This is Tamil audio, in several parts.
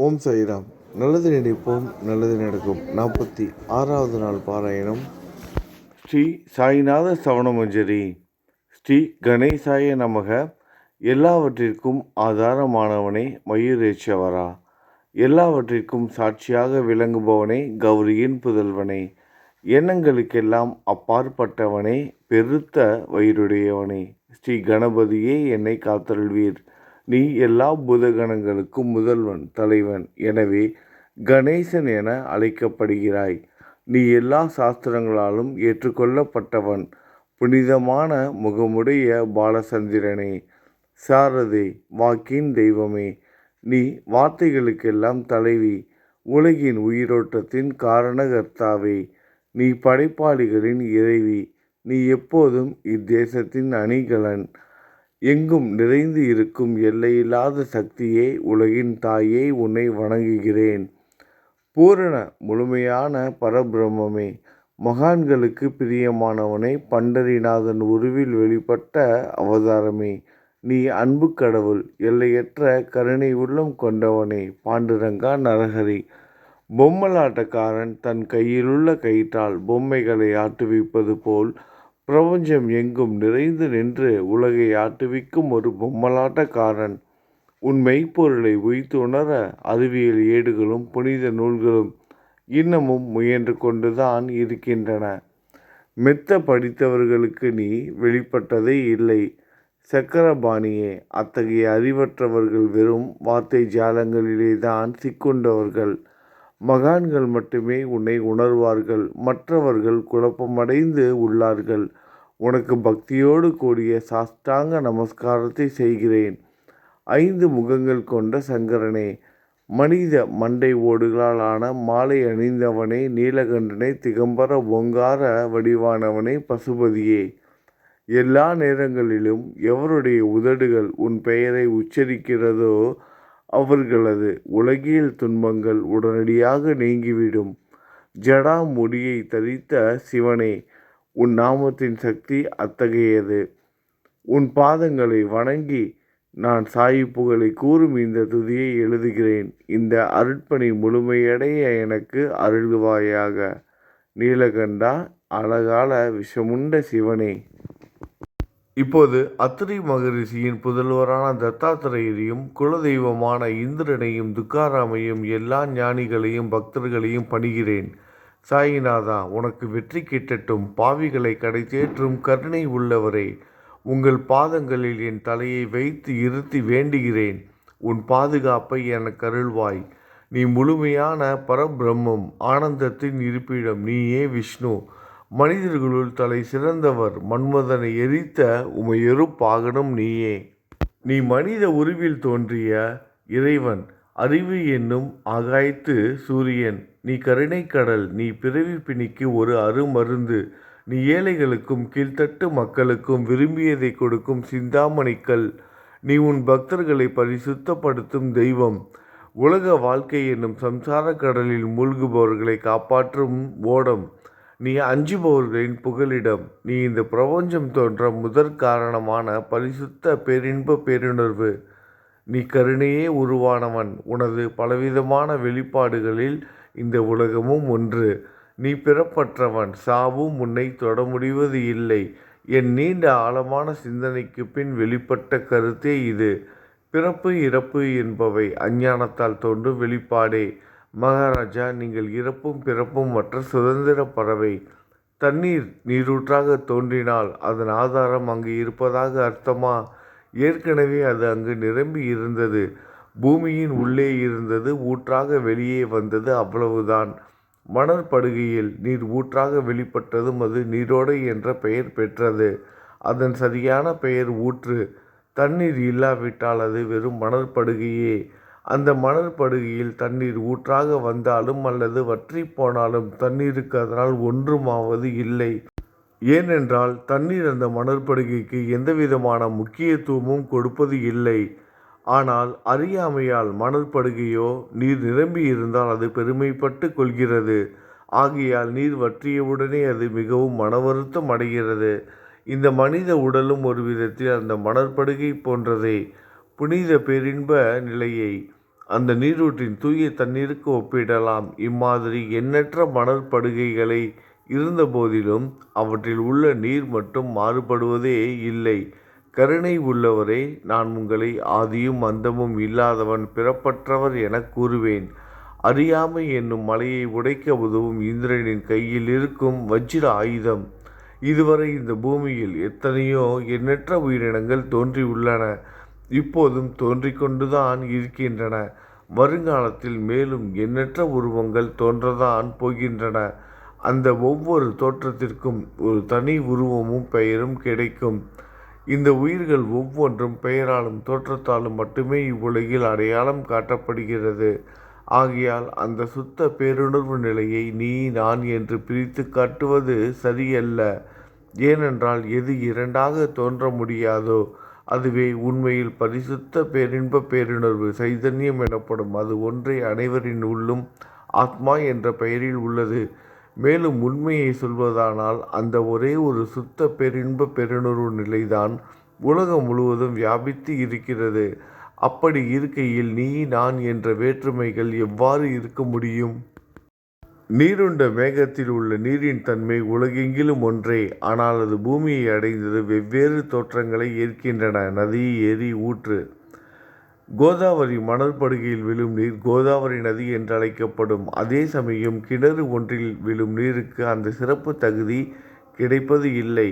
ஓம் சாய்ராம். நல்லது நினைப்போம், நல்லது நடக்கும். 46வது நாள் பாராயணம். ஸ்ரீ சாய்நாத சவணமஞ்சரி. ஸ்ரீ கணேசாய நமக. எல்லாவற்றிற்கும் ஆதாரமானவனே, மயூரேச்சவரா. எல்லாவற்றிற்கும் சாட்சியாக விளங்குபவனே, கௌரியின் புதல்வனே. எண்ணங்களுக்கெல்லாம் அப்பாற்பட்டவனே, பெருத்த வயிறுடையவனே. ஸ்ரீ கணபதியே, என்னை காத்தருள்வீர். நீ எல்லா பூதகணங்களுக்கும் முதல்வன், தலைவன். எனவே கணேசன் என அழைக்கப்படுகிறாய். நீ எல்லா சாஸ்திரங்களாலும் ஏற்றுக்கொள்ளப்பட்டவன். புனிதமான முகமுடைய பாலசந்திரனே, சாரதே, வாக்கின் தெய்வமே, நீ வார்த்தைகளுக்கெல்லாம் தலைவி, உலகின் உயிரோட்டத்தின் காரணகர்த்தாவே, நீ படைப்பாளிகளின் இறைவி, நீ எப்போதும் இத்தேசத்தின் அணிகலன், எங்கும் நிறைந்து இருக்கும் எல்லையில்லாத சக்தியே, உலகின் தாயே, உன்னை வணங்குகிறேன். பூரண முழுமையான பரபிரம்மே, மகான்களுக்கு பிரியமானவனே, பண்டரிநாதன் உருவில் வெளிப்பட்ட அவதாரமே, நீ அன்பு கடவுள், எல்லையற்ற கருணை உள்ளம் கொண்டவனே, பாண்டுரங்கா நரஹரி. பொம்மலாட்டக்காரன் தன் கையிலுள்ள கயிற்றால் பொம்மைகளை ஆட்டுவிப்பது போல் பிரபஞ்சம் எங்கும் நிறைந்து நின்று உலகை ஆட்டுவிக்கும் ஒரு பொம்மலாட்டக்காரன். உன் மெய்ப்பொருளை உய்த்துணர அறிவியல் ஏடுகளும் புனித நூல்களும் இன்னமும் முயன்று கொண்டுதான் இருக்கின்றன. மெத்த படித்தவர்களுக்கு நீ வெளிப்பட்டதே இல்லை. சக்கரபாணியே, அத்தகைய அறிவற்றவர்கள் வெறும் வார்த்தை ஜாலங்களிலே தான் சிக்குண்டவர்கள். மகான்கள் மட்டுமே உன்னை உணர்வார்கள். மற்றவர்கள் குழப்பமடைந்து உள்ளார்கள். உனக்கு பக்தியோடு கூடிய சாஷ்டாங்க நமஸ்காரத்தை செய்கிறேன். 5 முகங்கள் கொண்ட சங்கரனே, மனித மண்டை ஓடுகளால் ஆன மாலை அணிந்தவனே, நீலகண்டனே, திகம்பர ஓங்கார வடிவானவனே, பசுபதியே, எல்லா நேரங்களிலும் எவருடைய உதடுகள் உன் பெயரை உச்சரிக்கிறதோ அவர்களது உலகியல் துன்பங்கள் உடனடியாக நீங்கிவிடும். ஜடா முடியை தரித்த சிவனே, உன் நாமத்தின் சக்தி அத்தகையது. உன் பாதங்களை வணங்கி நான் சாயி புகழை கூறும் இந்த துதியை எழுதுகிறேன். இந்த அருட்பணி முழுமையடைய எனக்கு அருள்வாயாக. நீலகண்டா, அழகால விஷமுண்ட சிவனே. இப்போது அத்திரி மகரிஷியின் புதல்வரான தத்தாத்திரேயரையும் குலதெய்வமான இந்திரனையும் துக்காராமையும் எல்லா ஞானிகளையும் பக்தர்களையும் பணிகிறேன். சாயிநாதா, உனக்கு வெற்றி கிட்டட்டும். பாவிகளை கடை தேற்றும் கருணை உள்ளவரே, உங்கள் பாதங்களில் என் தலையை வைத்து இருத்தி வேண்டுகிறேன். உன் பாதுகாப்பை எனக்கு அருள்வாய். நீ முழுமையான பரபிரம்மம், ஆனந்தத்தின் இருப்பிடம். நீயே விஷ்ணு. மனிதர்களுள் தலை சிறந்தவர். மன்மதனை எரித்த உமையொரு பாகனும் நீயே. நீ மனித உருவில் தோன்றிய இறைவன், அறிவு என்னும் ஆகாயத்து சூரியன். நீ கருணைக்கடல். நீ பிறவி பிணிக்கு ஒரு அருமருந்து. நீ ஏழைகளுக்கும் கீழ்த்தட்டு மக்களுக்கும் விரும்பியதை கொடுக்கும் சிந்தாமணிக்கல். நீ உன் பக்தர்களை பரிசுத்தப்படுத்தும் தெய்வம். உலக வாழ்க்கை என்னும் சம்சார கடலில் மூழ்குபவர்களை காப்பாற்றும் ஓடம். நீ அஞ்சுபவர்களின் புகலிடம். நீ இந்த பிரபஞ்சம் தோன்ற முதற் காரணமான பரிசுத்த பேரின்ப பேருணர்வு. நீ கருணையே உருவானவன். உனது பலவிதமான வெளிப்பாடுகளில் இந்த உலகமும் ஒன்று. நீ பிறப்பற்றவன். சாவும் உன்னை தொட முடிவது இல்லை. என் நீண்ட ஆழமான சிந்தனைக்கு பின் வெளிப்பட்ட கருத்தே இது. பிறப்பு இறப்பு என்பவை அஞ்ஞானத்தால் தோன்றும் வெளிப்பாடே. மகாராஜா, நீங்கள் இறப்பும் பிறப்பும் மற்ற சுதந்திர பறவை. தண்ணீர் நீரூற்றாக தோன்றினால் அதன் ஆதாரம் அங்கு இருப்பதாக அர்த்தமா? ஏற்கனவே அது அங்கு நிரம்பி இருந்தது. பூமியின் உள்ளே இருந்தது, ஊற்றாக வெளியே வந்தது, அவ்வளவுதான். மணற்படுகையில் நீர் ஊற்றாக வெளிப்பட்டதும் அது நீரோடை என்ற பெயர் பெற்றது. அதன் சரியான பெயர் ஊற்று. தண்ணீர் இல்லாவிட்டால் அது வெறும் மணற்படுகையே. அந்த மணற்படுகையில் தண்ணீர் ஊற்றாக வந்தாலும் அல்லது வற்றி போனாலும் தண்ணீருக்கு அதனால் ஒன்றுமாவது இல்லை. ஏனென்றால் தண்ணீர் அந்த மணற்படுகைக்கு எந்தவிதமான முக்கியத்துவமும் கொடுப்பது இல்லை. ஆனால் அறியாமையால் மணற்படுகையோ நீர் நிரம்பி இருந்தால் அது பெருமைப்பட்டு கொள்கிறது. ஆகையால் நீர் வற்றியவுடனே அது மிகவும் மனவருத்தம் அடைகிறது. இந்த மனித உடலும் ஒரு விதத்தில் அந்த மணற்படுகை போன்றதே. புனித பேரின்ப நிலையை அந்த நீரூற்றின் தூய தண்ணீருக்கு ஒப்பிடலாம். இம்மாதிரி எண்ணற்ற மணற்படுகைகளை இருந்த போதிலும் அவற்றில் உள்ள நீர் மட்டும் மாறுபடுவதே இல்லை. கருணை உள்ளவரே, நான் உங்களை ஆதியும் அந்தமும் இல்லாதவன், பிறப்பற்றவர் எனக் கூறுவேன். அறியாமை என்னும் மலையை உடைக்க உதவும் இந்திரனின் கையில் இருக்கும் வஜ்ர ஆயுதம். இதுவரை இந்த பூமியில் எத்தனையோ எண்ணற்ற உயிரினங்கள் தோன்றியுள்ளன. இப்போதும் தோன்றிக்கொண்டுதான் இருக்கின்றன. வருங்காலத்தில் மேலும் எண்ணற்ற உருவங்கள் தோன்றத்தான் போகின்றன. அந்த ஒவ்வொரு தோற்றத்திற்கும் ஒரு தனி உருவமும் பெயரும் கிடைக்கும். இந்த உயிர்கள் ஒவ்வொன்றும் பெயராலும் தோற்றத்தாலும் மட்டுமே இவ்வுலகில் அடையாளம் காட்டப்படுகிறது. ஆகையால் அந்த சுத்த பேருணர்வு நிலையை நீ நான் என்று பிரித்து காட்டுவது சரியல்ல. ஏனென்றால் எது இரண்டாக தோன்ற முடியாதோ அதுவே உண்மையில் பரிசுத்த பேரின்ப பேருணர்வு சைதன்யம் எனப்படும். அது ஒன்றே அனைவரின் உள்ளும் ஆத்மா என்ற பெயரில் உள்ளது. மேலும் உண்மையை சொல்வதானால் அந்த ஒரே ஒரு சுத்த பேரின்ப பெருணர்வு நிலைதான் உலகம் முழுவதும் வியாபித்து இருக்கிறது. அப்படி இருக்கையில் நீ நான் என்ற வேற்றுமைகள் எவ்வாறு இருக்க முடியும்? நீருண்ட மேகத்தில் உள்ள நீரின் தன்மை உலகெங்கிலும் ஒன்றே. ஆனால் அது பூமியை அடைந்தது வெவ்வேறு தோற்றங்களை ஏற்கின்றன. நதி, ஏரி, ஊற்று. கோதாவரி மணற்படுகையில் விழும் நீர் கோதாவரி நதி என்று அழைக்கப்படும். அதே சமயம் கிணறு ஒன்றில் விழும் நீருக்கு அந்த சிறப்பு தகுதி கிடைப்பது இல்லை.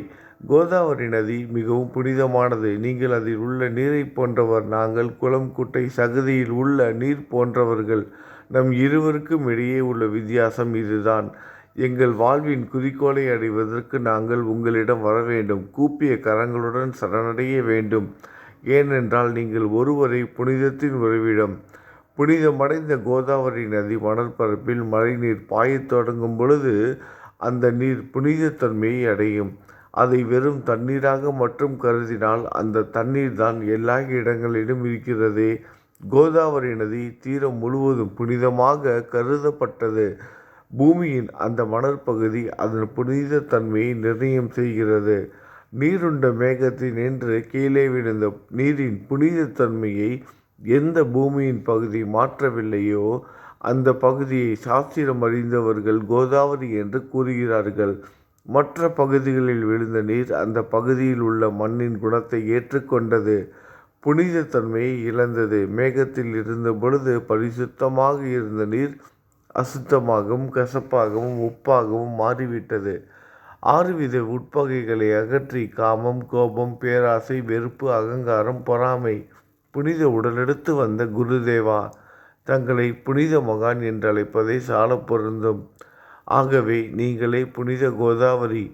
கோதாவரி நதி மிகவும் புனிதமானது. நீங்கள் அதில் உள்ள நீரை போன்றவர். நாங்கள் குளம், குட்டை, சகதியில் உள்ள நீர் போன்றவர்கள். நம் இருவருக்கும் இடையே உள்ள வித்தியாசம் இதுதான். எங்கள் வாழ்வின் குறிக்கோளை அடைவதற்கு நாங்கள் உங்களிடம் வர வேண்டும். கூப்பிய கரங்களுடன் சரணடைய வேண்டும். ஏனென்றால் நீங்கள் ஒருவரை புனிதத்தின் உறைவிடம். புனிதமடைந்த கோதாவரி நதி மணற்பரப்பில் மழைநீர் பாயத் தொடங்கும் பொழுது அந்த நீர் புனிதத்தன்மையை அடையும். அதை வெறும் தண்ணீராக மட்டும் கருதினால் அந்த தண்ணீர் தான் எல்லா இடங்களிலும் இருக்கிறது. கோதாவரி நதி தீரம் முழுவதும் புனிதமாக கருதப்பட்டது. பூமியின் அந்த மணற்பகுதி அதன் புனிதத்தன்மையை நிர்ணயம் செய்கிறது. நீருண்ட மேகத்தினின்று கீழே விழுந்த நீரின் புனிதத்தன்மையை எந்த பூமியின் பகுதி மாற்றவில்லையோ அந்த பகுதியை சாஸ்திரம் அறிந்தவர்கள் கோதாவரி என்று கூறுகிறார்கள். மற்ற பகுதிகளில் விழுந்த நீர் அந்த பகுதியில் உள்ள மண்ணின் குணத்தை ஏற்றுக்கொண்டது, புனிதத்தன்மையை இழந்தது. மேகத்தில் இருந்த பொழுது பரிசுத்தமாக இருந்த நீர் அசுத்தமாகவும் கசப்பாகவும் உப்பாகவும் மாறிவிட்டது. 6 வித உட்பகைகளை அகற்றி காமம், கோபம், பேராசை, வெறுப்பு, அகங்காரம், பொறாமை புனித உடலெடுத்து வந்த குருதேவா தங்களை புனித மகான் என்று அழைப்பதை சால பொருந்தும். ஆகவே நீங்களே புனித கோதாவரி.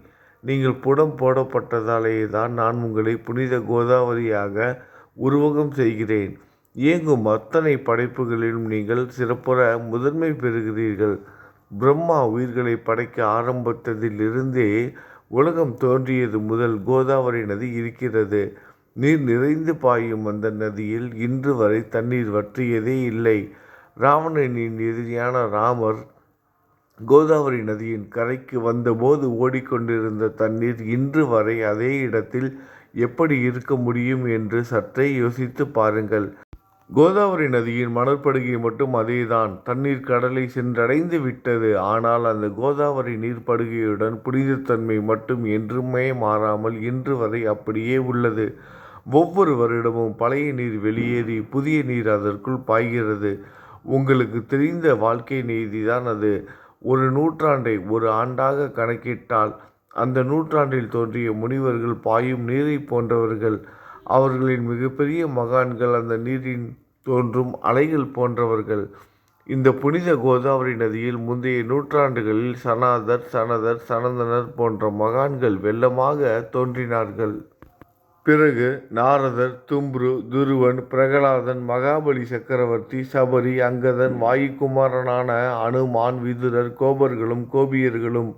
நீங்கள் புடம் போடப்பட்டதாலேயே தான் நான் உங்களை புனித கோதாவரியாக உருவகம் செய்கிறேன். இயங்கும் அத்தனை படைப்புகளிலும் நீங்கள் சிறப்புற முதன்மை பெறுகிறீர்கள். பிரம்மா உயிர்களை படைக்க ஆரம்பித்ததிலிருந்தே உலகம் தோன்றியது முதல் கோதாவரி நதி இருக்கிறது. நீர் நிறைந்து பாயும் அந்த நதியில் இன்று வரை தண்ணீர் வற்றியதே இல்லை. ராவணனின் எதிரியான ராமர் கோதாவரி நதியின் கரைக்கு வந்தபோது ஓடிக்கொண்டிருந்த தண்ணீர் இன்று வரை அதே இடத்தில் எப்படி இருக்க முடியும் என்று சற்றே யோசித்து பாருங்கள். கோதாவரி நதியின் மணற்படுகை மட்டும் அதேதான். தண்ணீர் கடலை சென்றடைந்து விட்டது. ஆனால் அந்த கோதாவரி நீர்ப்படுகையுடன் புனிதத்தன்மை மட்டும் என்றுமே மாறாமல் இன்று வரை அப்படியே உள்ளது. ஒவ்வொரு வருடமும் பழைய நீர் வெளியேறி புதிய நீர் அதற்குள் பாய்கிறது. உங்களுக்கு தெரிந்த வாழ்க்கை நீதிதான் அது. ஒரு நூற்றாண்டை ஒரு ஆண்டாக கணக்கிட்டால் அந்த நூற்றாண்டில் தோன்றிய முனிவர்கள் பாயும் நீரை போன்றவர்கள். அவர்களின் மிகப்பெரிய மகான்கள் அந்த நீரின் தோன்றும் அலைகள் போன்றவர்கள். இந்த புனித கோதாவரி நதியில் முந்தைய நூற்றாண்டுகளில் சனாதர், சனதர், சனந்தனர் போன்ற மகான்கள் வெள்ளமாக தோன்றினார்கள். பிறகு நாரதர், தும்ரு, துருவன், பிரகலாதன், மகாபலி சக்கரவர்த்தி, சபரி, அங்கதன், வாயுகுமாரனான அனுமான், விதுரர், கோபர்களும் கோபியர்களும்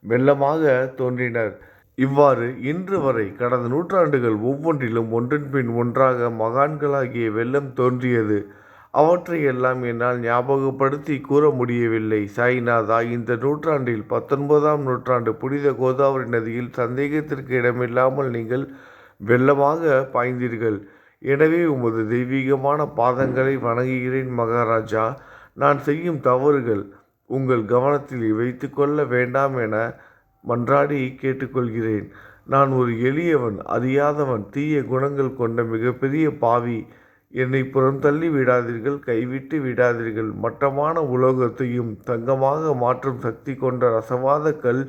வெள்ளமாக தோன்றினர். இவ்வாறு இன்று வரை கடந்த நூற்றாண்டுகள் ஒவ்வொன்றிலும் ஒன்றன் பின் ஒன்றாக மகான்களாகிய வெள்ளம் தோன்றியது. அவற்றையெல்லாம் என்னால் ஞாபகப்படுத்தி கூற முடியவில்லை. சாய்நாதா, இந்த நூற்றாண்டில் 19ஆம் நூற்றாண்டு புனித கோதாவரி நதியில் சந்தேகத்திற்கு இடமில்லாமல் நீங்கள் வெள்ளமாக பாய்ந்தீர்கள். எனவே உமது தெய்வீகமான பாதங்களை வணங்குகிறேன் மகாராஜா. நான் செய்யும் தவறுகள் உங்கள் கவனத்தில் வைத்து கொள்ள வேண்டாம் என மன்றாடி கேட்டுக்கொள்கிறேன். நான் ஒரு எளியவன், அறியாதவன், தீய குணங்கள் கொண்ட மிகப்பெரிய பாவி. என்னை புறந்தள்ளி விடாதீர்கள், கைவிட்டு விடாதீர்கள். மட்டமான உலோகத்தையும் தங்கமாக மாற்றும் சக்தி கொண்ட ரசவாத கல்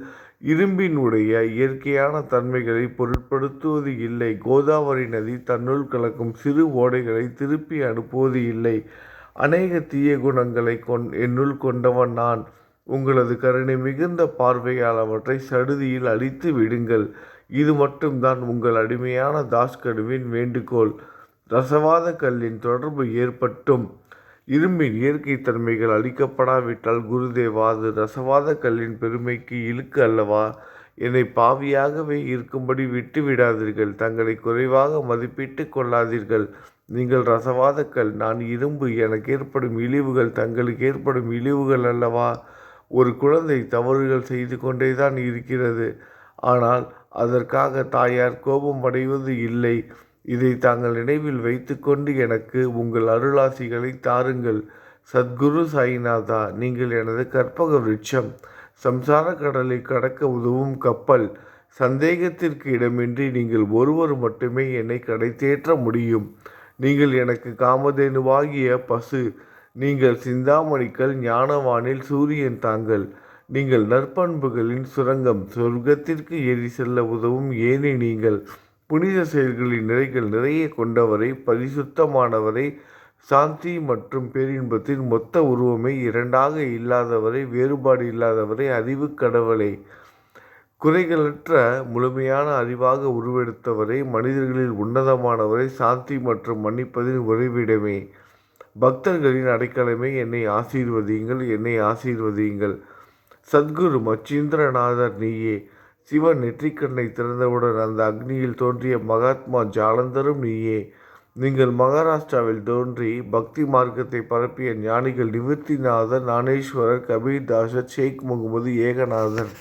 இரும்பினுடைய இயற்கையான தன்மைகளை பொருட்படுத்துவது இல்லை. கோதாவரி நதி தன்னுள் கலக்கும் சிறு ஓடைகளை திருப்பி அனுப்புவது இல்லை. அநேக தீய குணங்களை என்னுள் கொண்டவன் நான். உங்களது கருணை மிகுந்த பார்வையால் அவற்றை சடுதியில் அழித்து விடுங்கள். இது மட்டும்தான் உங்கள் அடிமையான தாஸ்கனுவின் வேண்டுகோள். ரசவாத கல்லின் தொடர்பு ஏற்பட்டும் இரும்பின் இயற்கை தன்மைகள் அளிக்கப்படாவிட்டால் குருதேவா, அது ரசவாத கல்லின் பெருமைக்கு இழுக்கு அல்லவா? என்னை பாவியாகவே இருக்கும்படி விட்டு விடாதீர்கள். தங்களை குறைவாக மதிப்பிட்டு கொள்ளாதீர்கள். நீங்கள் ரசவாத கல், நான் இரும்பு. எனக்கு ஏற்படும் இழிவுகள் தங்களுக்கு ஏற்படும் இழிவுகள் அல்லவா? ஒரு குழந்தை தவறுகள் செய்து கொண்டேதான் இருக்கிறது. ஆனால் அதற்காக தாயார் கோபம் அடைவது இல்லை. இதை தாங்கள் நினைவில் வைத்து கொண்டு எனக்கு உங்கள் அருளாசிகளை தாருங்கள். சத்குரு சாய்நாதா, நீங்கள் எனது கற்பக விருட்சம், சம்சார கடலை கடக்க உதவும் கப்பல். சந்தேகத்திற்கு இடமின்றி நீங்கள் ஒருவர் மட்டுமே என்னை கடைத்தேற்ற முடியும். நீங்கள் எனக்கு காமதேனுவாகிய பசு. நீங்கள் சிந்தாமணிக்கல், ஞானவானில் சூரியன் தாங்கள். நீங்கள் நற்பண்புகளின் சுரங்கம், சொர்க்கத்திற்கு ஏறி செல்ல உதவும் ஏனி நீங்கள். புனித செயல்களின் நிறைகள் நிறைய கொண்டவரை, பரிசுத்தமானவரை, சாந்தி மற்றும் பேரின்பத்தின் மொத்த உருவமே, இரண்டாக இல்லாதவரை, வேறுபாடு இல்லாதவரை, அறிவு கடவுளை, குறைகளற்ற முழுமையான அறிவாக உருவெடுத்தவரை, மனிதர்களில் உன்னதமானவரை, சாந்தி மற்றும் மன்னிப்பதின் உறைவிடமே, பக்தர்களின் அடைக்கலமே, என்னை ஆசீர்வதியுங்கள், என்னை ஆசீர்வதியுங்கள். சத்குரு மச்சீந்திரநாதர் நீயே. சிவன் நெற்றிக்கண்ணை திறந்தவுடன் அந்த அக்னியில் தோன்றிய மகாத்மா ஜாலந்தரும் நீயே. நீங்கள் மகாராஷ்டிராவில் தோன்றி பக்தி மார்க்கத்தை பரப்பிய ஞானிகள் நிவர்த்திநாதர், ஞானேஸ்வரர், கபீர்தாசர், ஷேக் முகமது, ஏகநாதர்.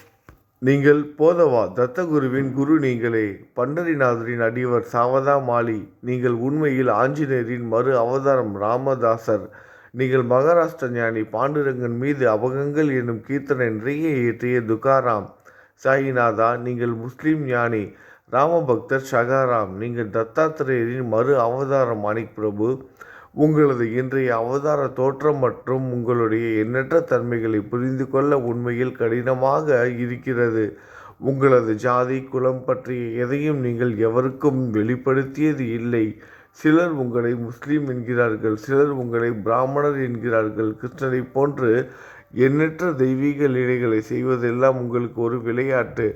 நீங்கள் போதவா தத்தகுருவின் குரு நீங்களே. பண்டரிநாதரின் அடியவர் சாவதா மாலி. நீங்கள் உண்மையில் ஆஞ்சநேயரின் மறு அவதாரம் ராமதாசர். நீங்கள் மகாராஷ்டிர ஞானி பாண்டுரங்கன் மீது அபகங்கள் என்னும் கீர்த்தனை நிறைய இயற்றிய துகாராம். சாயிநாதா, நீங்கள் முஸ்லீம் ஞானி ராமபக்தர் ஷகாராம். நீங்கள் தத்தாத்திரேயரின் மறு அவதாரம் மாணிக் பிரபு. உங்களது இன்றைய அவதார தோற்றம் மற்றும் உங்களுடைய எண்ணற்ற தன்மைகளை புரிந்து கொள்ள உண்மையில் கடினமாக இருக்கிறது. உங்களது ஜாதி குலம் பற்றிய எதையும் நீங்கள் எவருக்கும் வெளிப்படுத்தியது இல்லை. சிலர் உங்களை முஸ்லீம் என்கிறார்கள், சிலர் உங்களை பிராமணர் என்கிறார்கள். கிருஷ்ணரை போன்று எண்ணற்ற தெய்வீக லீலைகளை செய்வதெல்லாம் உங்களுக்கு ஒரு விளையாட்டு.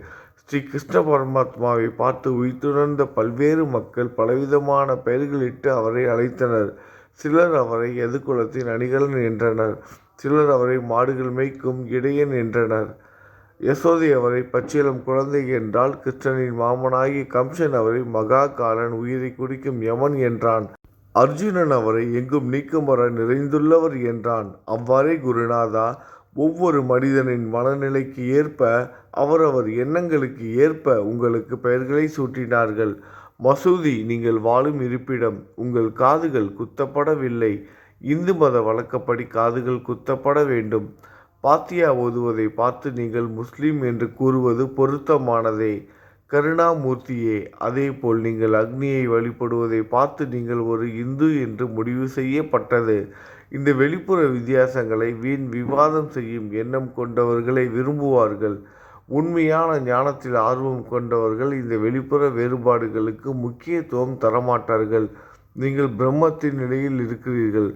ஸ்ரீ கிருஷ்ண பரமாத்மாவை பார்த்து உய்த்துணர்ந்த பல்வேறு மக்கள் பலவிதமான பெயர்களிட்டு அவரை அழைத்தனர். சிலர் அவரை எதுகுலத்தின் அணிகலன் என்றனர். சிலர் அவரை மாடுகள் மேய்க்கும் இடையன் என்றனர். யசோதை அவரை பச்சிளம் குழந்தை என்றால். கிருஷ்ணனின் மாமனாகிய கம்சன் அவரை மகா காலன், உயிரை குடிக்கும் யமன் என்றான். அர்ஜுனன் அவரை எங்கும் நீக்கமர நிறைந்துள்ளவர் என்றான். அவ்வாறே குருநாதா, ஒவ்வொரு மனிதனின் மனநிலைக்கு ஏற்ப, அவரவர் எண்ணங்களுக்கு ஏற்ப உங்களுக்கு பெயர்களை சூட்டினார்கள். மசூதி நீங்கள் வாழும் இருப்பிடம். உங்கள் காதுகள் குத்தப்படவில்லை. இந்து மத வழக்கப்படி காதுகள் குத்தப்பட வேண்டும். பாத்தியா ஓதுவதை பார்த்து நீங்கள் முஸ்லீம் என்று கூறுவது பொருத்தமானதே. கருணாமூர்த்தியே, அதேபோல் நீங்கள் அக்னியை வழிபடுவதை பார்த்து நீங்கள் ஒரு இந்து என்று முடிவு செய்யப்பட்டது. இந்த வெளிப்புற வித்தியாசங்களை வீண் விவாதம் செய்யும் எண்ணம் கொண்டவர்களை விரும்புவார்கள். உண்மையான ஞானத்தில் ஆர்வம் கொண்டவர்கள் இந்த வெளிப்புற வேறுபாடுகளுக்கு முக்கியத்துவம் தரமாட்டார்கள். நீங்கள் பிரம்மத்தின் நிலையில் இருக்கிறீர்கள்.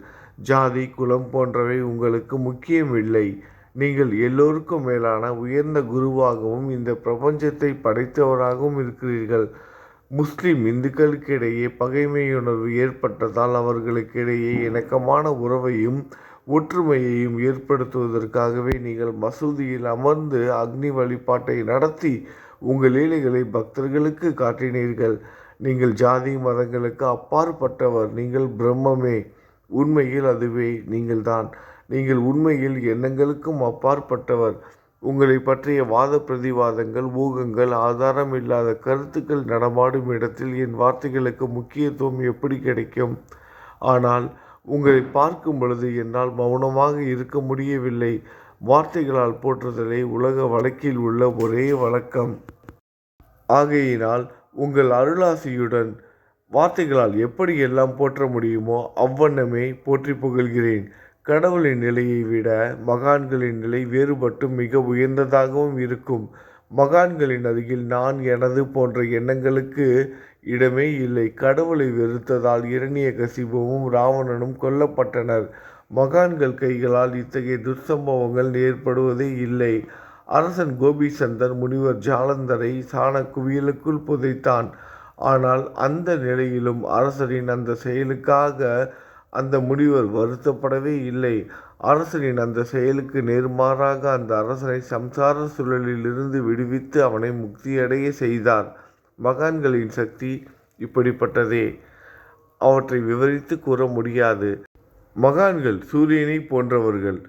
ஜாதி குலம் போன்றவை உங்களுக்கு முக்கியமில்லை. நீங்கள் எல்லோருக்கும் மேலான உயர்ந்த குருவாகவும் இந்த பிரபஞ்சத்தை படைத்தவராகவும் இருக்கிறீர்கள். முஸ்லிம் இந்துக்களுக்கு இடையே பகைமையுணர்வு ஏற்பட்டதால் அவர்களுக்கிடையே இணக்கமான உறவையும் ஒற்றுமையையும் ஏற்படுத்துவதற்காகவே நீங்கள் மசூதியில் அமர்ந்து அக்னி வழிபாட்டை நடத்தி உங்கள் லீலைகளை பக்தர்களுக்கு காட்டினீர்கள். நீங்கள் ஜாதி மதங்களுக்கு அப்பாற்பட்டவர். நீங்கள் பிரம்மமே. உண்மையில் அதுவே நீங்கள்தான். நீங்கள் உண்மையில் எண்ணங்களுக்கும் அப்பாற்பட்டவர். உங்களை பற்றிய வாத பிரதிவாதங்கள், ஊகங்கள், ஆதாரம் இல்லாத கருத்துக்கள் நடமாடும் இடத்தில் என் வார்த்தைகளுக்கு முக்கியத்துவம் எப்படி கிடைக்கும்? ஆனால் உங்களை பார்க்கும் பொழுது என்னால் மௌனமாக இருக்க முடியவில்லை. வார்த்தைகளால் போற்றுதலே உலக வழக்கில் உள்ள ஒரே வழக்கம். ஆகையினால் உங்கள் அருளாசியுடன் வார்த்தைகளால் எப்படி எல்லாம் போற்ற முடியுமோ அவ்வண்ணமே போற்றி புகழ்கிறேன். கடவுளின் நிலையை விட மகான்களின் நிலை வேறுபட்டும் மிக உயர்ந்ததாகவும் இருக்கும். மகான்களின் அருகில் நான், எனது போன்ற எண்ணங்களுக்கு இடமே இல்லை. கடவுளை வெறுத்ததால் இரணியகசிபுவும் ராவணனும் கொல்லப்பட்டனர். மகான்கள் கைகளால் இத்தகைய துர்சம்பவங்கள் ஏற்படுவதே இல்லை. அரசன் கோபிசந்தர் முனிவர் ஜாலந்தரை சாண குவியலுக்குள் புதைத்தான். ஆனால் அந்த நிலையிலும் அரசரின் அந்த செயலுக்காக அந்த முனிவர் வருத்தப்படவே இல்லை. அரசனின் அந்த செயலுக்கு நேர்மாறாக அந்த அரசனை சம்சார சூழலிலிருந்து விடுவித்து அவனை முக்தியடைய செய்தார். மகான்களின் சக்தி இப்படிப்பட்டதே. அவற்றை விவரித்து கூற முடியாது. மகான்கள் சூரியனை போன்றவர்கள்.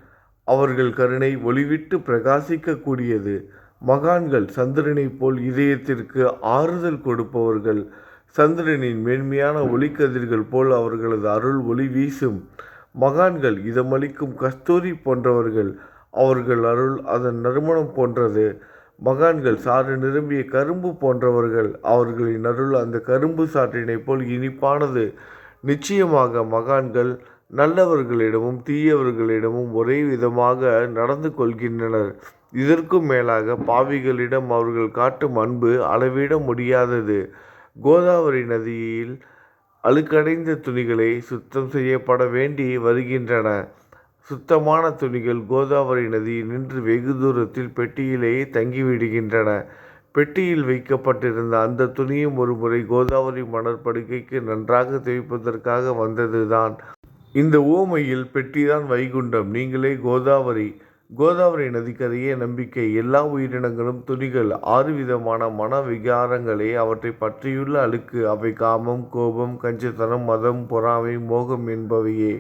அவர்கள் கருணை ஒளிவிட்டு பிரகாசிக்க கூடியது. மகான்கள் சந்திரனை போல் இதயத்திற்கு ஆறுதல் கொடுப்பவர்கள். சந்திரனின் மேன்மையான ஒளிக்கதிர்கள் போல் அவர்களது அருள் ஒளி வீசும். மகான்கள் இதமளிக்கும் கஸ்தூரி போன்றவர்கள். அவர்கள் அருள் அதன் நறுமணம் போன்றது. மகான்கள் சாறு நிரம்பிய கரும்பு போன்றவர்கள். அவர்களின் அருள் அந்த கரும்பு சாற்றினை போல் இனிப்பானது. நிச்சயமாக மகான்கள் நல்லவர்களிடமும் தீயவர்களிடமும் ஒரே விதமாக நடந்து கொள்கின்றனர். இதற்கும் மேலாக பாவிகளிடம் அவர்கள் காட்டும் அன்பு அளவிட முடியாதது. கோதாவரி நதியில் அழுக்கடைந்த துணிகளை சுத்தம் செய்யப்பட வேண்டி வருகின்றன. சுத்தமான துணிகள் கோதாவரி நதியில் நின்று வெகு தூரத்தில் பெட்டியிலேயே தங்கிவிடுகின்றன. பெட்டியில் வைக்கப்பட்டிருந்த அந்த துணியும் ஒருமுறை கோதாவரி மணற்படுக்கைக்கு நன்றாக துவைப்பதற்காக வந்ததுதான். இந்த உவமையில் பெட்டிதான் வைகுண்டம், நீங்களே கோதாவரி. கோதாவரி நதிக்கரையே நம்பிக்கை. எல்லா உயிரினங்களும் துணிகள். 6 விதமான மன விகாரங்களே அவற்றை பற்றியுள்ள அழுக்கு. அவை காமம், கோபம், கஞ்சத்தனம், மதம், பொறாமை, மோகம் என்பவையே.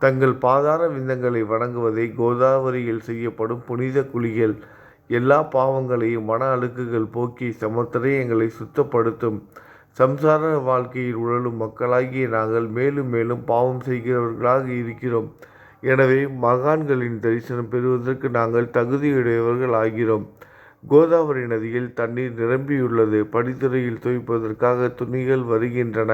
தங்கள் பாதார விந்தங்களை வணங்குவதை கோதாவரியில் செய்யப்படும் புனித குளியல். எல்லா பாவங்களையும் மன அழுக்குகள் போக்கி சமத்திரயங்களை சுத்தப்படுத்தும். சம்சார வாழ்க்கையில் உழலும் மக்களாகிய நாங்கள் மேலும் மேலும் பாவம் செய்கிறவர்களாக இருக்கிறோம். எனவே மகான்களின் தரிசனம் பெறுவதற்கு நாங்கள் தகுதியுடையவர்கள் ஆகிறோம். கோதாவரி நதியில் தண்ணீர் நிரம்பியுள்ளது. படித்துறையில் துவைப்பதற்காக துணிகள் வருகின்றன.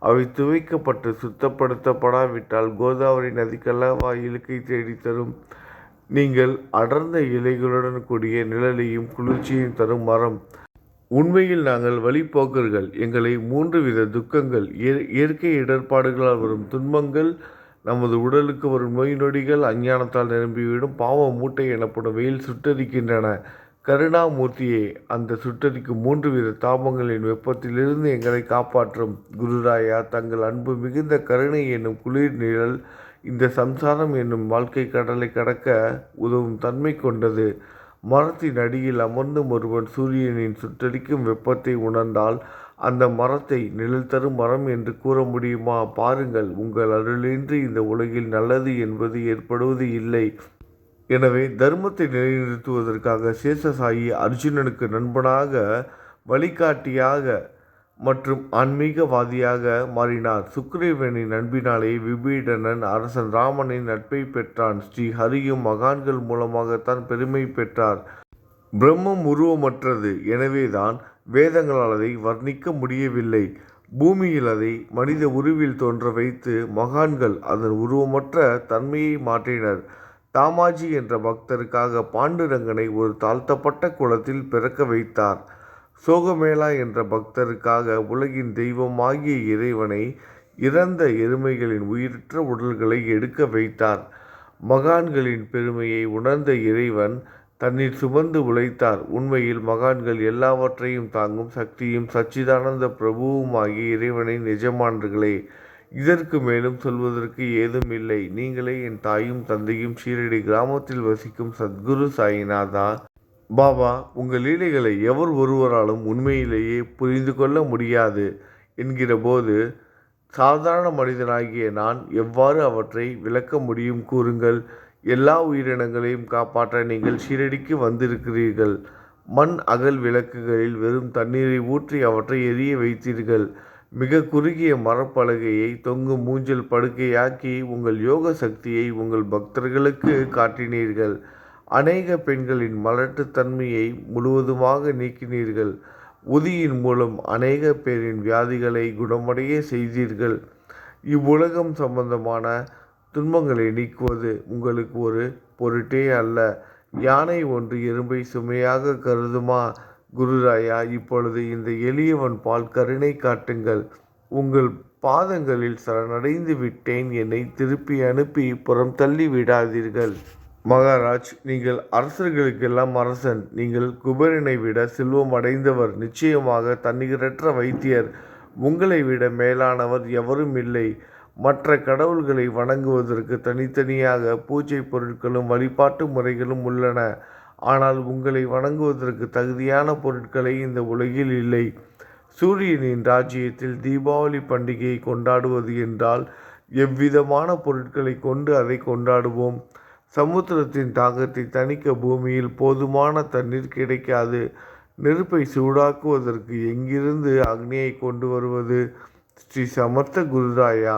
அவை துவைக்கப்பட்டு சுத்தப்படுத்தப்படாவிட்டால் கோதாவரி நதிக்கல்லவா இழுக்கை தேடித்தரும்? நீங்கள் அடர்ந்த இலைகளுடன் கூடிய நிழலையும் குளிர்ச்சியையும் தரும் மரம். உண்மையில் நாங்கள் வழிப்போக்கர்கள். எங்களை 3 வித துக்கங்கள், இயற்கை இடர்பாடுகளால் வரும் துன்பங்கள், நமது உடலுக்கு வரும் நோய் நொடிகள், அஞ்ஞானத்தால் நிரம்பிவிடும் பாவ மூட்டை எனப்படும் வெயில் சுட்டரிக்கின்றன. கருணாமூர்த்தியே, அந்த சுட்டரிக்கும் 3 வித தாபங்களின் வெப்பத்திலிருந்து எங்களை காப்பாற்றும். குருராயா, தங்கள் அன்பு மிகுந்த கருணை என்னும் குளிர் நிழல் இந்த சம்சாரம் என்னும் வாழ்க்கை கடலை கடக்க உதவும் தன்மை கொண்டது. மரத்தின் அடியில் அமர்ந்தும் ஒருவன் சூரியனின் சுட்டரிக்கும் வெப்பத்தை உணர்ந்தால் அந்த மரத்தை நிழல் தரும் மரம் என்று கூற முடியுமா? பாருங்கள், உங்கள் அருளின்றி இந்த உலகில் நல்லது என்பது ஏற்படுவது இல்லை. எனவே தர்மத்தை நிலைநிறுத்துவதற்காக சேஷசாயி அர்ஜுனனுக்கு நண்பனாக, வழிகாட்டியாக மற்றும் ஆன்மீகவாதியாக மாறினார். சுக்கிரீவனின் அன்பினாலே விபீடனன் அரசன் ராமனின் நட்பை பெற்றான். ஸ்ரீ ஹரியும் மகான்கள் மூலமாகத்தான் பெருமை பெற்றார். பிரம்மம் உருவமற்றது. எனவேதான் வேதங்களால் அதை வர்ணிக்க முடியவில்லை. பூமியில் அதை மனித உருவில் தோன்ற வைத்து மகான்கள் அதன் உருவமற்ற தன்மையை மாற்றினர். தாமாஜி என்ற பக்தருக்காக பாண்டுரங்கனை ஒரு தாழ்த்தப்பட்ட குளத்தில் பிறக்க வைத்தார். சோகமேளா என்ற பக்தருக்காக உலகின் தெய்வமாகிய இறைவனை இறந்த எருமைகளின் உயிரற்ற உடல்களை எடுக்க வைத்தார். மகான்களின் பெருமையை உணர்ந்த இறைவன் தண்ணீர் சுமந்து உழைத்தார். உண்மையில் மகான்கள் எல்லாவற்றையும் தாங்கும் சக்தியும் சச்சிதானந்த பிரபுவுமாகிய இறைவனை நிஜமானர்களே. இதற்கு மேலும் சொல்வதற்கு ஏதும் இல்லை. நீங்களே என் தாயும் தந்தையும் ஷீரடி கிராமத்தில் வசிக்கும் சத்குரு சாயிநாதா. பாபா, உங்கள் லீலைகளை எவர் ஒருவராலும் உண்மையிலேயே புரிந்து கொள்ள முடியாது என்கிற போது சாதாரண மனிதனாகிய நான் எவ்வாறு அவற்றை விளக்க முடியும் கூறுங்கள்? எல்லா உயிரினங்களையும் காப்பாற்ற நீங்கள் ஷீரடிக்கு வந்திருக்கிறீர்கள். மண் அகல் விளக்குகளில் வெறும் தண்ணீரை ஊற்றி அவற்றை எரிய வைத்தீர்கள். மிக குறுகிய மரப்பலகையை தொங்கும் மூஞ்சல் படுக்கையாக்கி உங்கள் யோக சக்தியை உங்கள் பக்தர்களுக்கு காட்டினீர்கள். அநேக பெண்களின் மலட்டுத்தன்மையை முழுவதுமாக நீக்கினீர்கள். உதியின் மூலம் அநேக பேரின் வியாதிகளை குணமடைய செய்தீர்கள். இவ்வுலகம் சம்பந்தமான துன்பங்களை நீக்குவது உங்களுக்கு ஒரு பொருட்டே அல்ல. யானை ஒன்று எறும்பை சுமையாக கருதுமா? குருராயா, இப்பொழுது இந்த எளியவன் பால் கருணை காட்டுங்கள். உங்கள் பாதங்களில் சரணடைந்து விட்டேன். என்னை திருப்பி அனுப்பி புறம் தள்ளி விடாதீர்கள். மகாராஜ், நீங்கள் அரசர்களுக்கெல்லாம் அரசன். நீங்கள் குபேரனை விட செல்வம் அடைந்தவர். நிச்சயமாக தன்னிகரற்ற வைத்தியர். உங்களை விட மேலானவர் எவரும் இல்லை. மற்ற கடவுள்களை வணங்குவதற்கு தனித்தனியாக பூஜை பொருட்களும் வழிபாட்டு முறைகளும் உள்ளன. ஆனால் உங்களை வணங்குவதற்கு தகுதியான பொருட்களை இந்த உலகில் இல்லை. சூரியனின் ராஜ்யத்தில் தீபாவளி பண்டிகையை கொண்டாடுவது என்றால் எவ்விதமான பொருட்களை கொண்டு அதை கொண்டாடுவோம்? சமுத்திரத்தின் தாகத்தை தணிக்க பூமியில் போதுமான தண்ணீர் கிடைக்காது. நெருப்பை சூடாக்குவதற்கு எங்கிருந்து அக்னியை கொண்டு வருவது? ஸ்ரீ சமர்த்த குருராயா,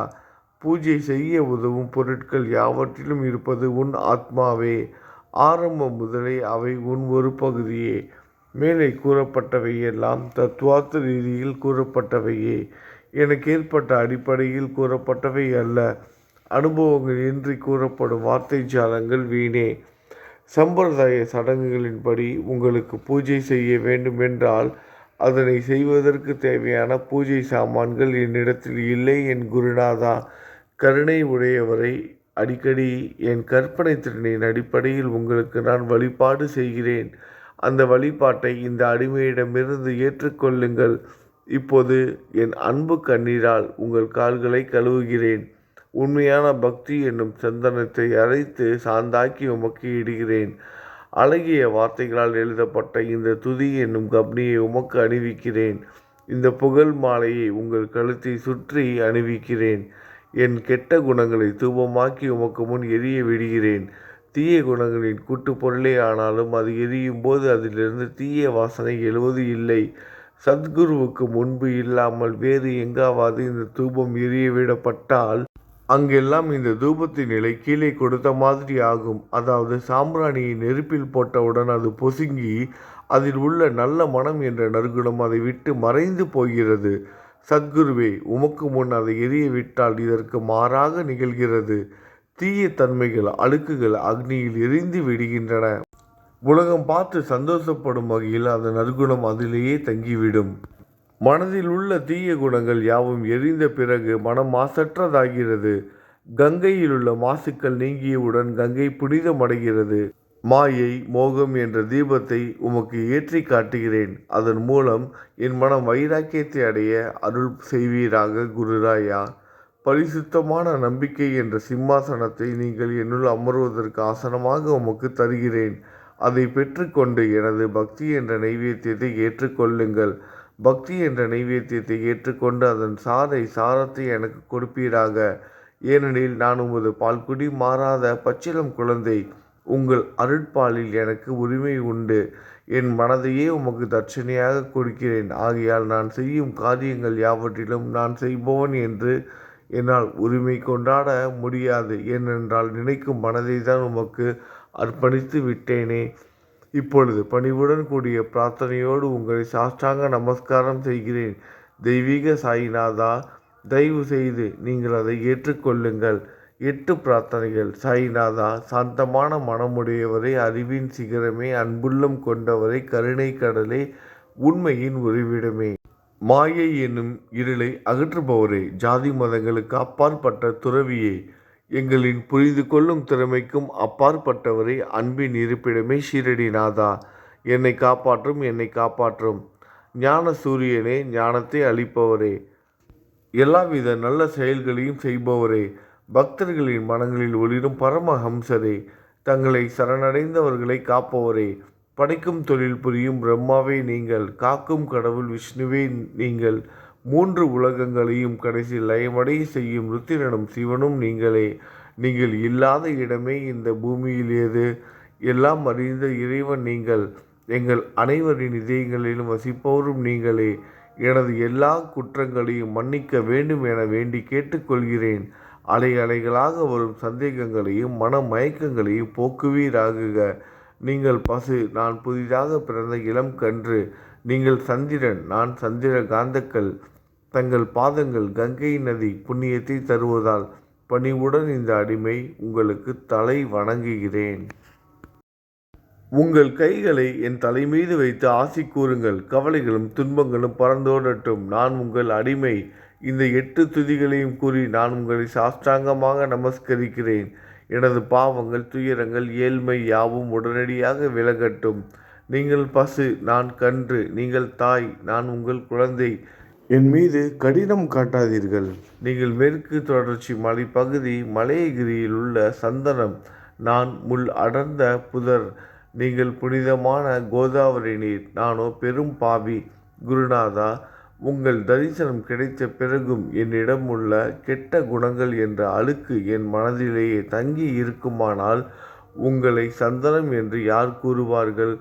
பூஜை செய்ய உதவும் பொருட்கள் யாவற்றிலும் இருப்பது உன் ஆத்மாவே. ஆரம்பம் முதலே அவை உன் ஒரு பகுதியே. மேலே கூறப்பட்டவை எல்லாம் தத்துவார்த்த ரீதியில் கூறப்பட்டவையே. எனக்கு ஏற்பட்ட அடிப்படையில் கூறப்பட்டவை அல்ல. அனுபவங்கள் இன்றி கூறப்படும் வார்த்தை ஜாலங்கள் வீணே. சம்பிரதாய சடங்குகளின்படி உங்களுக்கு பூஜை செய்ய வேண்டுமென்றால் அதனை செய்வதற்கு தேவையான பூஜை சாமான்கள் என்னிடத்தில் இல்லை. என் குருநாதா, கருணை உடையவரை, அடிக்கடி என் கற்பனை திறனின் அடிப்படையில் உங்களுக்கு நான் வழிபாடு செய்கிறேன். அந்த வழிபாட்டை இந்த அடிமையிடமிருந்து ஏற்றுக்கொள்ளுங்கள். இப்போது என் அன்பு கண்ணீரால் உங்கள் கால்களை கழுவுகிறேன். உண்மையான பக்தி என்னும் சந்தனத்தை அரைத்து சாந்தாக்கி உமக்கு இடுகிறேன். அழகிய வார்த்தைகளால் எழுதப்பட்ட இந்த துதி என்னும் கப்னியை உமக்கு அணிவிக்கிறேன். இந்த புகழ் மாலையை உங்கள் கழுத்தை சுற்றி அணிவிக்கிறேன். என் கெட்ட குணங்களை தூபமாக்கி உமக்கு முன் எரிய விடுகிறேன். தீய குணங்களின் கூட்டு பொருளே ஆனாலும் அது எரியும் போது அதிலிருந்து தீய வாசனை எழுவது இல்லை. சத்குருவுக்கு முன்பு இல்லாமல் வேறு எங்காவது இந்த தூபம் எரிய விடப்பட்டால் அங்கெல்லாம் இந்த தூபத்தின் நிலை கீழே கொடுத்த மாதிரி ஆகும். அதாவது சாம்பிராணியை நெருப்பில் போட்டவுடன் அது பொசுங்கி அதில் உள்ள நல்ல மனம் என்ற நற்குணம் அதை விட்டு மறைந்து போகிறது. சத்குருவே, உமக்கு முன் அதை எரிய விட்டால் இதற்கு மாறாக நிகழ்கிறது. தீய தன்மைகள், அழுக்குகள் அக்னியில் எரிந்து விடுகின்றன. உலகம் பார்த்து சந்தோஷப்படும் வகையில் அந்த நற்குணம் அதிலேயே தங்கிவிடும். மனதில் உள்ள தீய குணங்கள் யாவும் எரிந்த பிறகு மனம் மாசற்றதாகிறது. கங்கையில் உள்ள மாசுக்கள் நீங்கியவுடன் கங்கை புனிதமடைகிறது. மாயை, மோகம் என்ற தீபத்தை உமக்கு ஏற்றி காட்டுகிறேன். அதன் மூலம் என் மனம் வைராக்கியத்தை அடைய அருள் செய்வீராக குருராயா. பரிசுத்தமான நம்பிக்கை என்ற சிம்மாசனத்தை நீங்கள் என்னுள் அமர்வதற்கு ஆசனமாக உமக்கு தருகிறேன். அதை பெற்றுக்கொண்டு எனது பக்தி என்ற நைவேத்தியத்தை ஏற்றுக்கொள்ளுங்கள். பக்தி என்ற நைவேத்தியத்தை ஏற்றுக்கொண்டு அதன் சாரத்தை எனக்கு கொடுப்பீராக. ஏனெனில் நான் உமது பால்குடி மாறாத பச்சிளம் குழந்தை. உங்கள் அருட்பாலில் எனக்கு உரிமை உண்டு. என் மனதையே உமக்கு தட்சணையாக கொடுக்கிறேன். ஆகையால் நான் செய்யும் காரியங்கள் யாவற்றிலும் நான் செய்பவன் என்று என்னால் உரிமை கொண்டாட முடியாது. ஏனென்றால் நினைக்கும் மனதை தான் உமக்கு அர்ப்பணித்து விட்டேனே. இப்பொழுது பணிவுடன் கூடிய பிரார்த்தனையோடு உங்களை சாஷ்டாங்க நமஸ்காரம் செய்கிறேன். தெய்வீக சாயிநாதா, தயவு செய்து நீங்கள் அதை ஏற்றுக்கொள்ளுங்கள். 8 பிரார்த்தனைகள். சாயிநாதா, சாந்தமான மனமுடையவரே, அறிவின் சிகரமே, அன்புள்ளம் கொண்டவரே, கருணை கடலே, உண்மையின் உறைவிடமே, மாயை என்னும் இருளை அகற்றுபவரே, ஜாதி மதங்களுக்கு அப்பாற்பட்ட துறவியே, எங்களின் புரிந்து கொள்ளும் திறமைக்கும் அப்பாற்பட்டவரே, அன்பின் இருப்பிடமே, ஷீரடிநாதா, என்னை காப்பாற்றும். ஞான சூரியனே, ஞானத்தை அளிப்பவரே, எல்லாவித நல்ல செயல்களையும் செய்பவரே, பக்தர்களின் மனங்களில் ஒளிரும் பரமஹம்சரே, தங்களை சரணடைந்தவர்களை காப்பவரே, படைக்கும் தொழில் புரியும் பிரம்மாவே நீங்கள், காக்கும் கடவுள் விஷ்ணுவே நீங்கள், 3 உலகங்களையும் கடைசி லயமடைய செய்யும் ருத்திரனும் சிவனும் நீங்களே. நீங்கள் இல்லாத இடமே இந்த பூமியில் ஏது? எல்லாம் அறிந்த இறைவன் நீங்கள். எங்கள் அனைவரின் இதயங்களிலும் வசிப்பவரும் நீங்களே. எனது எல்லா குற்றங்களையும் மன்னிக்க வேண்டும் என வேண்டி கேட்டுக்கொள்கிறேன். அலை அலைகளாக வரும் சந்தேகங்களையும் மன மயக்கங்களையும் போக்குவீராகுக. நீங்கள் பசு, நான் புதிதாக பிறந்த இளம் கன்று. நீங்கள் சந்திரன், நான் சந்திர காந்தக்கல். தங்கள் பாதங்கள் கங்கை நதி புண்ணியத்தை தருவதால் பணிவுடன் இந்த அடிமை உங்களுக்கு தலை வணங்குகிறேன். உங்கள் கைகளை என் தலைமீது வைத்து ஆசி கூறுங்கள். கவலைகளும் துன்பங்களும் பறந்தோடட்டும். நான் உங்கள் அடிமை. இந்த 8 துதிகளையும் கூறி நான் உங்களை சாஷ்டாங்கமாக நமஸ்கரிக்கிறேன். எனது பாவங்கள், துயரங்கள், ஏழ்மை யாவும் உடனடியாக விலகட்டும். நீங்கள் பசு, நான் கன்று. நீங்கள் தாய், நான் உங்கள் குழந்தை. என் மீது கடினம் காட்டாதீர்கள். நீங்கள் மேற்கு தொடர்ச்சி மலைப்பகுதி, மலையகிரியில் உள்ள சந்தனம். நான் முள் அடர்ந்த புதர். நீங்கள் புனிதமான கோதாவரி நீர். நானோ பெரும் பாவி. குருநாதா, உங்கள் தரிசனம் கிடைத்த பிறகும் என்னிடம் உள்ள கெட்ட குணங்கள் என்ற அழுக்கு என் மனதிலேயே தங்கி இருக்குமானால் உங்களை சந்தனம் என்று யார் கூறுவார்கள்?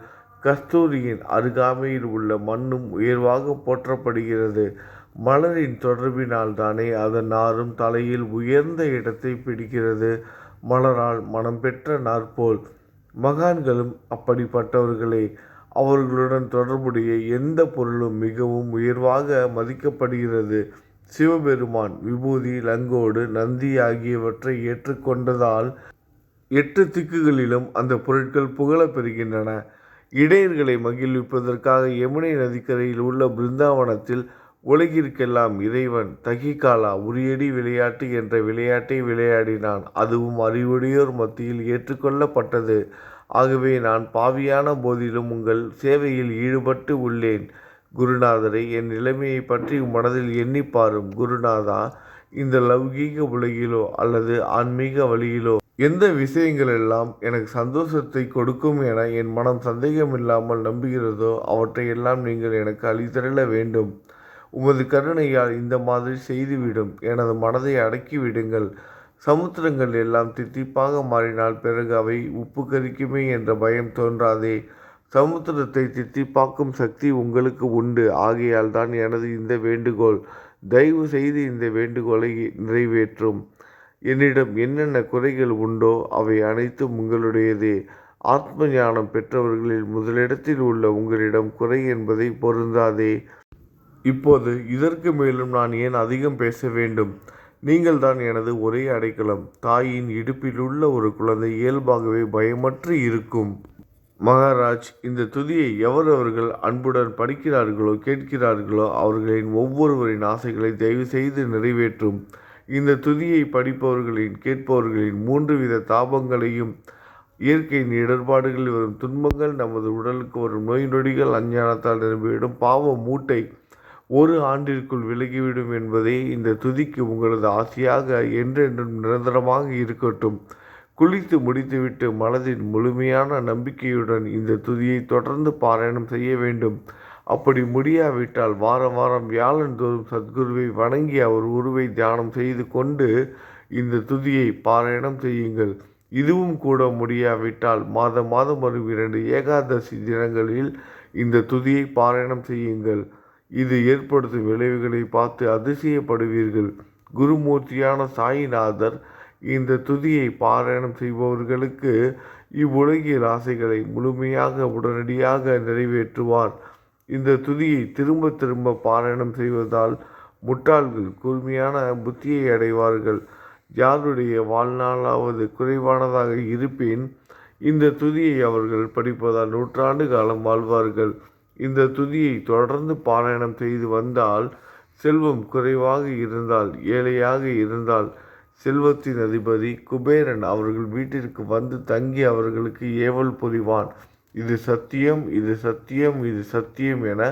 கஸ்தூரியின் அருகாமையில் உள்ள மண்ணும் உயர்வாக போற்றப்படுகிறது. மலரின் தொடர்பினால் தானே அதன் நாரும் தலையில் உயர்ந்த இடத்தை பிடிக்கிறது. மலரால் மனம் பெற்ற நாற்போல் மகான்களும் அப்படிப்பட்டவர்களே. அவர்களுடன் தொடர்புடைய எந்த பொருளும் மிகவும் உயர்வாக மதிக்கப்படுகிறது. சிவபெருமான் விபூதி, லங்கோடு, நந்தி ஆகியவற்றை ஏற்றுக்கொண்டதால் 8 திக்குகளிலும் அந்த பொருட்கள் புகழப் பெறுகின்றன. இடையர்களை மகிழ்விப்பதற்காக யமுனை நதிக்கரையில் உள்ள பிருந்தாவனத்தில் உலகிற்கெல்லாம் இறைவன் தகிகாலா உரியடி விளையாட்டு என்ற விளையாட்டை விளையாடினான். அதுவும் அறிவுடையோர் மத்தியில் ஏற்றுக்கொள்ளப்பட்டது. ஆகவே நான் பாவியான போதிலும் உங்கள் சேவையில் ஈடுபட்டு உள்ளேன். குருநாதரை, என் நிலைமையை பற்றி மனதில் எண்ணிப்பாரும். குருநாதா, இந்த லௌகீக உலகிலோ அல்லது ஆன்மீக வழியிலோ எந்த விஷயங்களெல்லாம் எனக்கு சந்தோஷத்தை கொடுக்கும் என என் மனம் சந்தேகமில்லாமல் நம்புகிறதோ அவற்றையெல்லாம் நீங்கள் எனக்கு அளித்தருள வேண்டும். உமது கருணையால் இந்த மாதிரி செய்துவிடும். எனது மனதை அடக்கிவிடுங்கள். சமுத்திரங்கள் எல்லாம் தித்திப்பாக மாறினால் பிறகு அவை உப்பு கரிக்குமே என்ற பயம் தோன்றாதே. சமுத்திரத்தை தித்திப்பாக்கும் சக்தி உங்களுக்கு உண்டு. ஆகையால் தான் எனது இந்த வேண்டுகோள். தயவு செய்து இந்த வேண்டுகோளை நிறைவேற்றும். என்னிடம் என்னென்ன குறைகள் உண்டோ அவை அனைத்தும் உங்களுடையதே. ஆத்ம ஞானம் பெற்றவர்களில் முதலிடத்தில் உள்ள உங்களிடம் குறை என்பதை பொருந்தாதே. இப்போது இதற்கு மேலும் நான் ஏன் அதிகம் பேச வேண்டும்? நீங்கள் தான் எனது ஒரே அடைக்கலம். தாயின் இடுப்பிலுள்ள ஒரு குழந்தை இயல்பாகவே பயமற்று இருக்கும். மகாராஜ், இந்த துதியை எவரவர்கள் அன்புடன் படிக்கிறார்களோ கேட்கிறார்களோ அவர்களின் ஒவ்வொருவரின் ஆசைகளை தயவு செய்து நிறைவேற்றும். இந்த துதியை படிப்பவர்களின் கேட்பவர்களின் 3 வித தாபங்களையும், இயற்கையின் இடர்பாடுகளில் வரும் துன்பங்கள், நமது உடலுக்கு வரும் நோய் நொடிகள், அஞ்ஞானத்தால் நிரம்பிவிடும் பாவ மூட்டை 1 ஆண்டிற்குள் விலகிவிடும் என்பதே இந்த துதிக்கு உங்களது ஆசையாக என்றென்றும் நிரந்தரமாக இருக்கட்டும். குளித்து முடித்துவிட்டு மனதின் முழுமையான நம்பிக்கையுடன் இந்த துதியை தொடர்ந்து பாராயணம் செய்ய வேண்டும். அப்படி முடியாவிட்டால் வாரம் வாரம் வியாழந்தோறும் சத்குருவை வணங்கி அவர் உருவை தியானம் செய்து கொண்டு இந்த துதியை பாராயணம் செய்யுங்கள். இதுவும் கூட முடியாவிட்டால் மாதம் வரும் 2 ஏகாதசி தினங்களில் இந்த துதியை பாராயணம் செய்யுங்கள். இது ஏற்படுத்தும் விளைவுகளை பார்த்து அதிசயப்படுவீர்கள். குருமூர்த்தியான சாயிநாதர் இந்த துதியை பாராயணம் செய்பவர்களுக்கு இவ்வுலகியல் ஆசைகளை முழுமையாக உடனடியாக நிறைவேற்றுவார். இந்த துதியை திரும்ப திரும்ப பாராயணம் செய்வதால் முட்டாள்கள் கூர்மையான புத்தியை அடைவார்கள். யாருடைய வாழ்நாளாவது குறைவானதாக இருப்பின் இந்த துதியை அவர்கள் படிப்பதால் 100 ஆண்டு காலம் வாழ்வார்கள். இந்த துதியை தொடர்ந்து பாராயணம் செய்து வந்தால் செல்வம் குறைவாக இருந்தால், ஏழையாக இருந்தால், செல்வத்தின் அதிபதி குபேரன் அவர்கள் வீட்டிற்கு வந்து தங்கி அவர்களுக்கு ஏவல் புரிவான். இது சத்தியம், இது சத்தியம், இது சத்தியம் என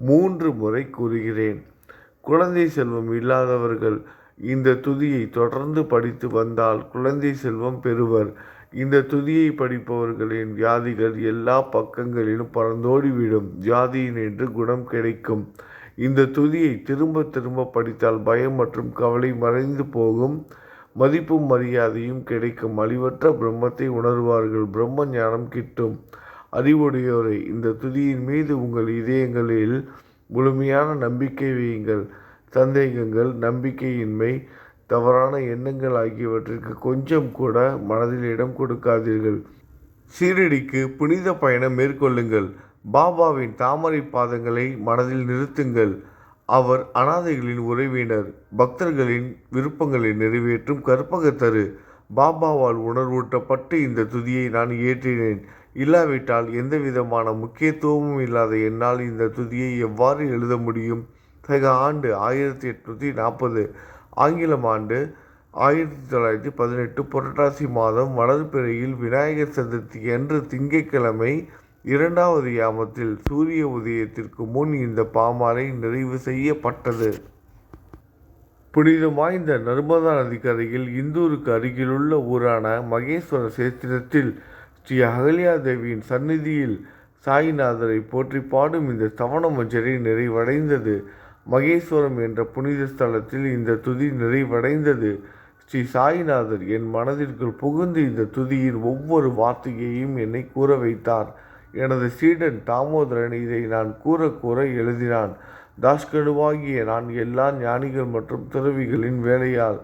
3 முறை கூறுகிறேன். குழந்தை செல்வம் இல்லாதவர்கள் இந்த துதியை தொடர்ந்து படித்து வந்தால் குழந்தை செல்வம் பெறுவர். இந்த துதியை படிப்பவர்களின் வியாதிகள் எல்லா பக்கங்களிலும் பறந்தோடிவிடும். வியாதியினின்று குணம் கிடைக்கும். இந்த துதியை திரும்ப திரும்ப படித்தால் பயம் மற்றும் கவலை மறைந்து போகும். மதிப்பும் மரியாதையும் கிடைக்கும். அழிவற்ற பிரம்மத்தை உணர்வார்கள். பிரம்ம ஞானம் கிட்டும். அறிவுடையோரை, இந்த துதியின் மீது உங்கள் இதயங்களில் முழுமையான நம்பிக்கை வையுங்கள். சந்தேகங்கள், நம்பிக்கையின்மை, தவறான எண்ணங்கள் ஆகியவற்றிற்கு கொஞ்சம் கூட மனதில் இடம் கொடுக்காதீர்கள். ஷீரடிக்கு புனித பயணம் மேற்கொள்ளுங்கள். பாபாவின் தாமரை பாதங்களை மனதில் நிறுத்துங்கள். அவர் அனாதைகளின் உறவினர், பக்தர்களின் விருப்பங்களை நிறைவேற்றும் கற்பகத்தரு. பாபாவால் உணர்வூட்டப்பட்டு இந்த துதியை நான் இயற்றினேன். இல்லாவிட்டால் எந்தவிதமான முக்கியத்துவமும் இல்லாத என்னால் இந்த துதியை எவ்வாறு எழுத முடியும்? சக ஆண்டு 1840, ஆங்கிலம் ஆண்டு 1918, புரட்டாசி மாதம் வளர்பிறையில் விநாயகர் சதுர்த்தி அன்று திங்கட்கிழமை 2வது யாமத்தில் சூரிய உதயத்திற்கு முன் இந்த பாமாலை நிறைவு செய்யப்பட்டது. புனிதம் வாய்ந்த நர்மதா நதிக்கரையில் இந்தூருக்கு அருகிலுள்ள ஊரான மகேஸ்வர சேத்திரத்தில் ஸ்ரீ அகல்யா தேவியின் சந்நிதியில் சாயிநாதரை போற்றி பாடும் இந்த சவண மஞ்சரி நிறைவடைந்தது. மகேஸ்வரம் என்ற புனித ஸ்தலத்தில் இந்த துதி நிறைவடைந்தது. ஸ்ரீ சாயிநாதர் என் மனதிற்குள் புகுந்து இந்த துதியின் ஒவ்வொரு வார்த்தையையும் என்னை கூற வைத்தார். எனது சீடன் தாமோதரன் இதை நான் கூற எழுதினான். தாஸ்கனுவாகிய நான் எல்லா ஞானிகள் மற்றும் துறவிகளின் வேலையால்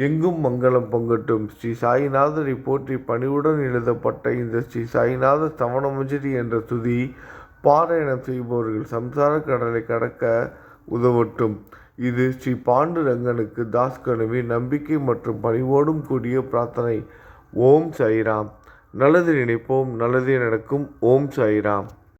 எங்கும் மங்களம் பொங்கட்டும். ஸ்ரீ சாயிநாதரை போற்றி பணிவுடன் எழுதப்பட்ட இந்த ஸ்ரீ சாயிநாத சவணமஞ்சரி என்ற துதி பாராயணம் செய்பவர்கள் சம்சார கடலை கடக்க உதவட்டும். இது ஸ்ரீ பாண்டுரங்கனுக்கு தாஸ்கனுவின் நம்பிக்கை மற்றும் பணிவோடும் கூடிய பிரார்த்தனை. ஓம் சாய்ராம். நல்லது நினைப்போம், நல்லதே நடக்கும். ஓம் சாய்ராம்.